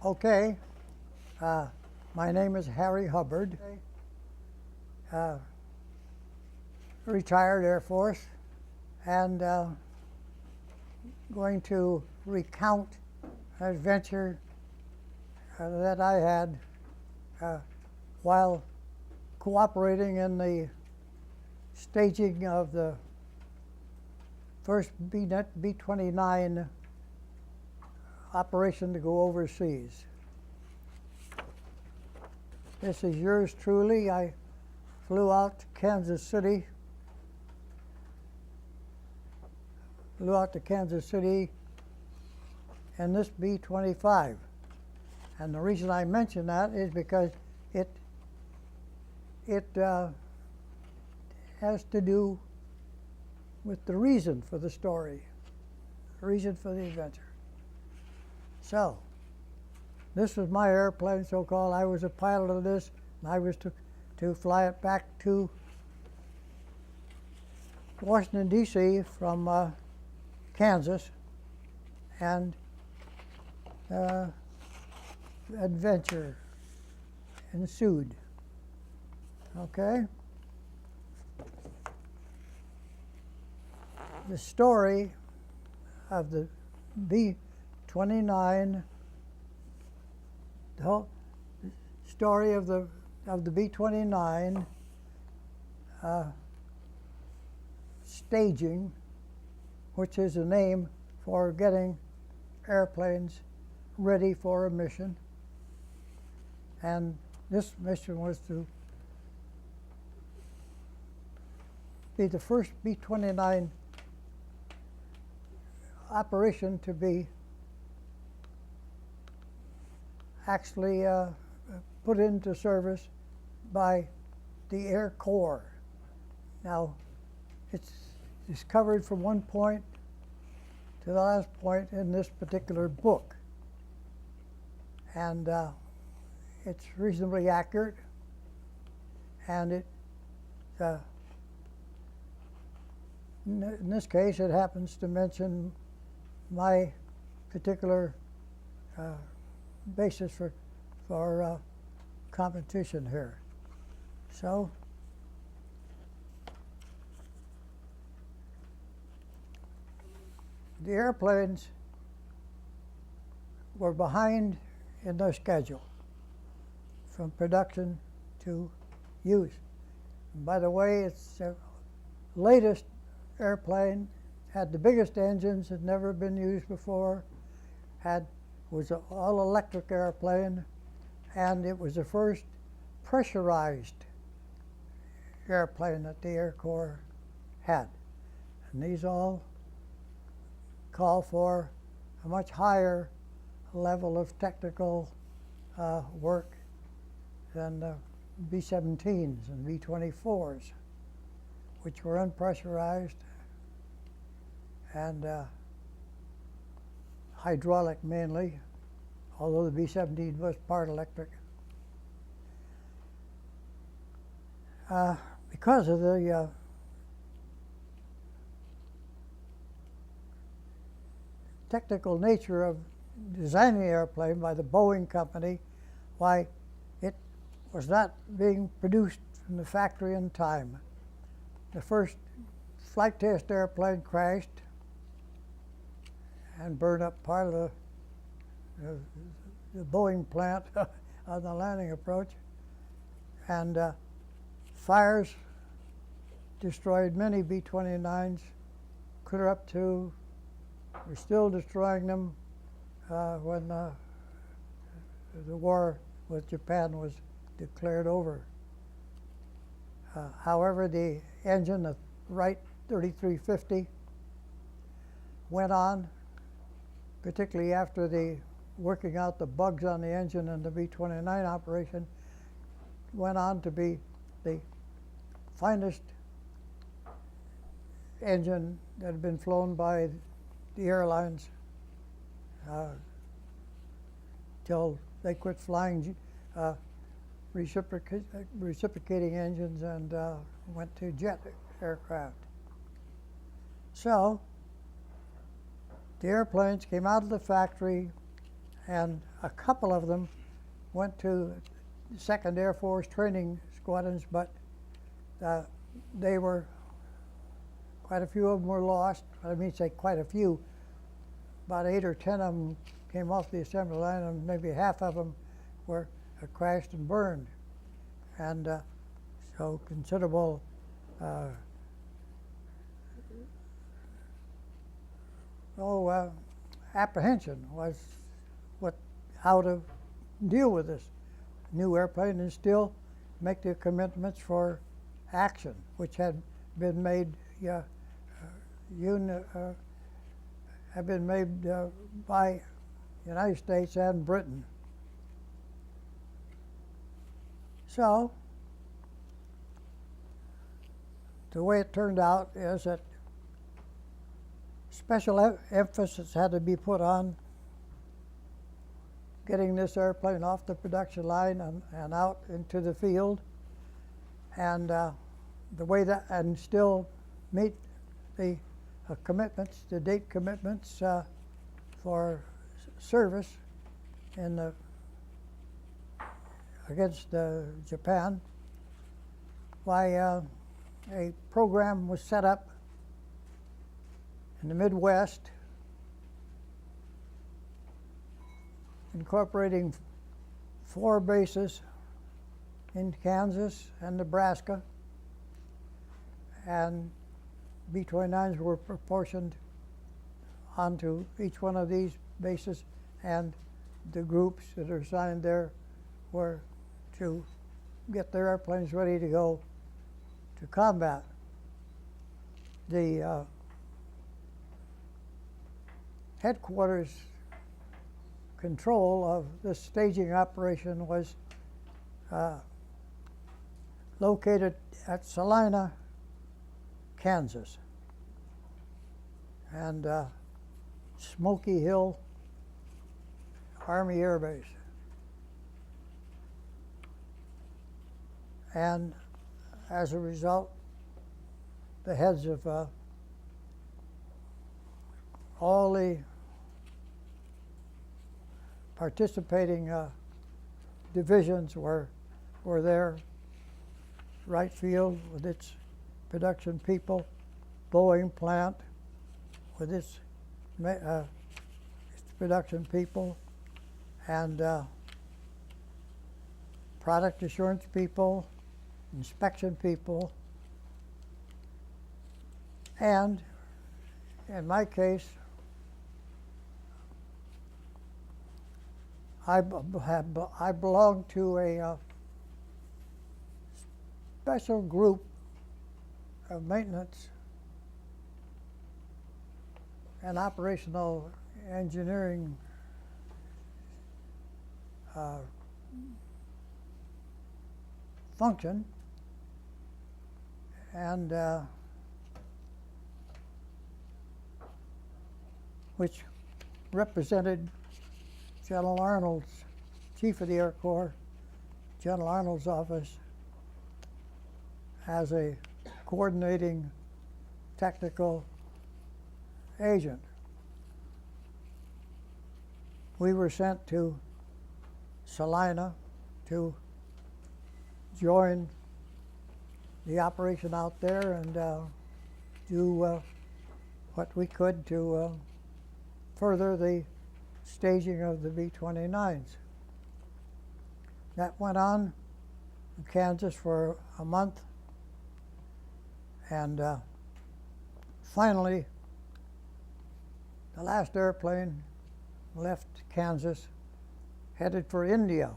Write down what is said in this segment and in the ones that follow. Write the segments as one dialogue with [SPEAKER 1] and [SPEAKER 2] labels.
[SPEAKER 1] Okay, my name is Harry Hubbard, retired Air Force, and going to recount an adventure that I had while cooperating in the staging of the first B-29 operation to go overseas. This is yours truly. I flew out to Kansas City. In this B-25. And the reason I mention that is because it has to do with the reason for the story, the reason for the adventure. So, this was my airplane, so-called. I was a pilot of this, and I was to fly it back to Washington, D.C. from Kansas, and adventure ensued. Okay? The story of the B-29, the whole story of the B-29 staging, which is a name for getting airplanes ready for a mission. And this mission was to be the first B-29 operation to be actually put into service by the Air Corps. Now, it's covered from one point to the last point in this particular book. And it's reasonably accurate, and in this case, it happens to mention my particular basis for competition here. So, the airplanes were behind in their schedule from production to use. And by the way, it's the latest airplane, had the biggest engines, had never been used before, was an all-electric airplane, and it was the first pressurized airplane that the Air Corps had. And these all call for a much higher level of technical work than the B-17s and B-24s, which were unpressurized and hydraulic mainly, although the B-17 was part electric. Because of the technical nature of designing the airplane by the Boeing company, why it was not being produced from the factory in time. The first flight test airplane crashed and burned up part of the Boeing plant on the landing approach, and fires destroyed many B-29s, clear up to, we're still destroying them when the war with Japan was declared over. However, the engine, the Wright 3350, went on, particularly after the working out the bugs on the engine in the B-29 operation, went on to be the finest engine that had been flown by the airlines till they quit flying reciprocating engines and went to jet aircraft. So the airplanes came out of the factory and a couple of them went to 2nd Air Force training squadrons, but they were, quite a few of them were lost. I mean, say quite a few. About 8 or 10 of them came off the assembly line, and maybe half of them were crashed and burned. And so considerable apprehension was how to deal with this new airplane and still make the commitments for action, which had been made by the United States and Britain. So the way it turned out is that special emphasis had to be put on getting this airplane off the production line and out into the field, and the way that, and still meet the commitments, the date commitments for service in the against Japan. Why a program was set up in the Midwest, incorporating 4 bases in Kansas and Nebraska, and B-29s were proportioned onto each one of these bases, and the groups that are assigned there were to get their airplanes ready to go to combat. The headquarters control of this staging operation was located at Salina, Kansas, and Smoky Hill Army Air Base. And as a result, the heads of all the participating divisions were there. Wright Field with its production people, Boeing plant with its production people, and product assurance people, inspection people, and in my case, I belong to a special group of maintenance and operational engineering function, and which represented General Arnold's, Chief of the Air Corps, General Arnold's office, as a coordinating technical agent. We were sent to Salina to join the operation out there and do what we could to further the staging of the B-29s. That went on in Kansas for a month, and finally the last airplane left Kansas, headed for India.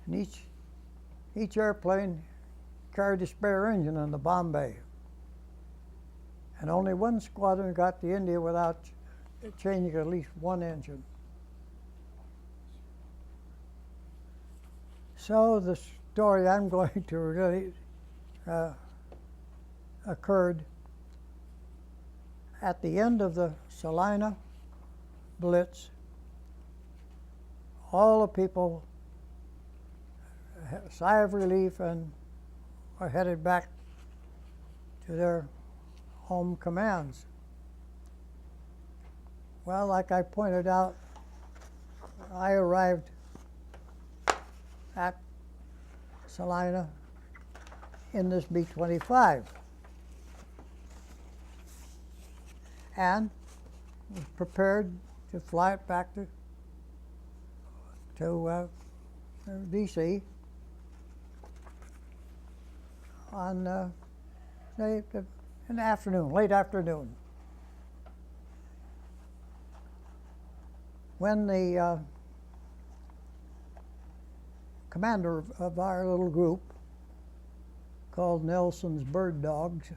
[SPEAKER 1] And each airplane carried a spare engine in the bomb bay. And only one squadron got to India without changing at least one engine. So the story I'm going to relate occurred at the end of the Salina Blitz. All the people had a sigh of relief and are headed back to their home commands. Well, like I pointed out, I arrived at Salina in this B-25 and was prepared to fly it back to D.C. on say in the afternoon, late afternoon. When the commander of our little group, called Nelson's Bird Dogs,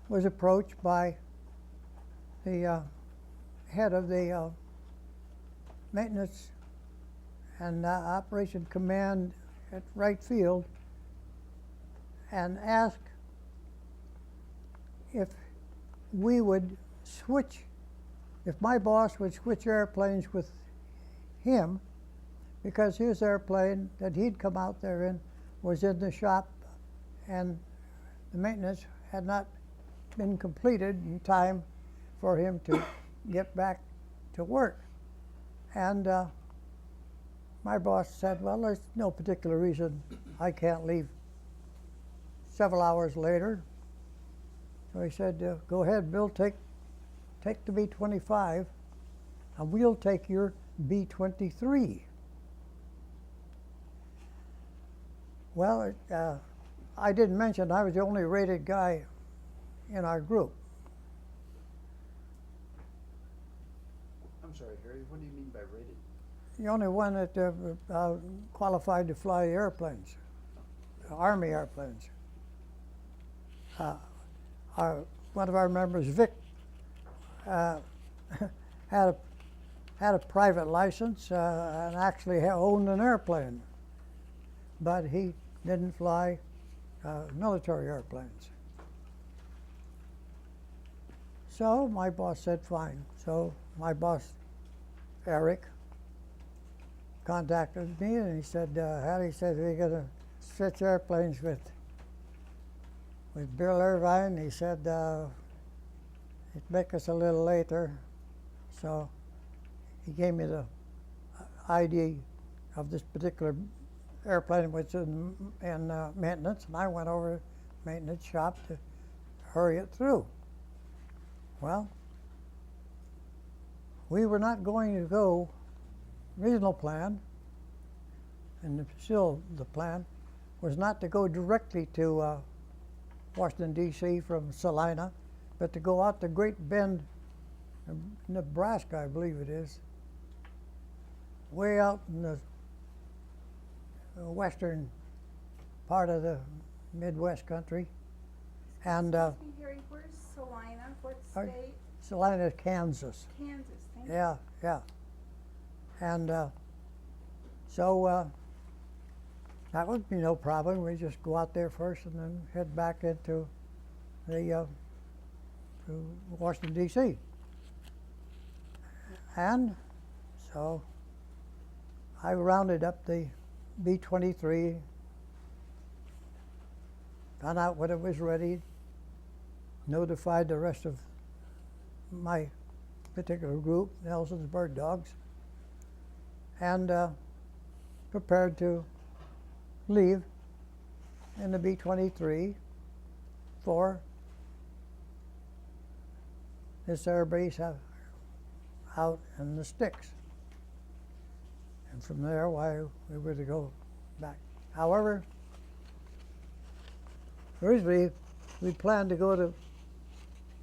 [SPEAKER 1] was approached by the head of the maintenance and operation command at Wright Field and asked if we would switch, if my boss would switch airplanes with him, because his airplane that he'd come out there in was in the shop and the maintenance had not been completed in time for him to get back to work. And my boss said, well, there's no particular reason I can't leave. Several hours later, so he said, go ahead, Bill, take the B-25, and we'll take your B-23. Well, I didn't mention I was the only rated guy in our group.
[SPEAKER 2] I'm sorry, Harry, what do you mean by rated?
[SPEAKER 1] The only one that qualified to fly airplanes, Army airplanes. One of our members, Vic, had a private license and actually owned an airplane, but he didn't fly military airplanes. So my boss said, fine. So my boss, Eric, contacted me and he said, Hattie said, we're going to switch airplanes with Bill Irvine. He said, it'd make us a little later. So he gave me the ID of this particular airplane, which was in maintenance, and I went over to the maintenance shop to hurry it through. Well, we were not going to go, original plan, and still the plan, was not to go directly to Washington, D.C. from Salina, but to go out to Great Bend, Nebraska, I believe it is, way out in the western part of the Midwest country. And
[SPEAKER 3] Harry, where's Salina? What state?
[SPEAKER 1] Salina, Kansas.
[SPEAKER 3] Kansas, thank you.
[SPEAKER 1] Yeah, yeah. And so that would be no problem. We just go out there first and then head back into the to Washington, D.C. And so I rounded up the B-23, found out when it was ready, notified the rest of my particular group, Nelson's Bird Dogs, and prepared to leave in the B-23 for this air base out in the sticks. And from there, why we were to go back. However, originally we planned to go to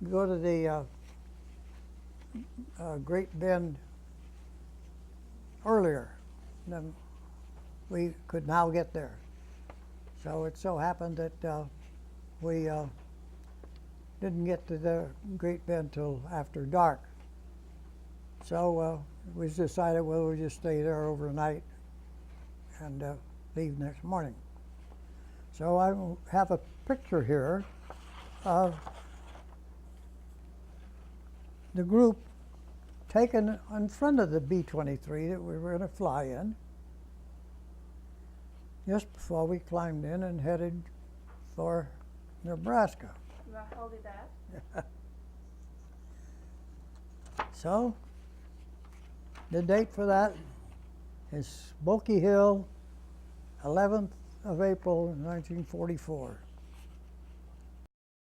[SPEAKER 1] the Great Bend earlier than we could now get there. So it so happened that we didn't get to the Great Bend till after dark. So it was decided, well, we'll just stay there overnight and leave next morning. So I have a picture here of the group taken in front of the B-23 that we were going to fly in just before we climbed in and headed for Nebraska.
[SPEAKER 3] You want to hold it up?
[SPEAKER 1] So, the date for that is Smoky Hill, 11th of April, 1944.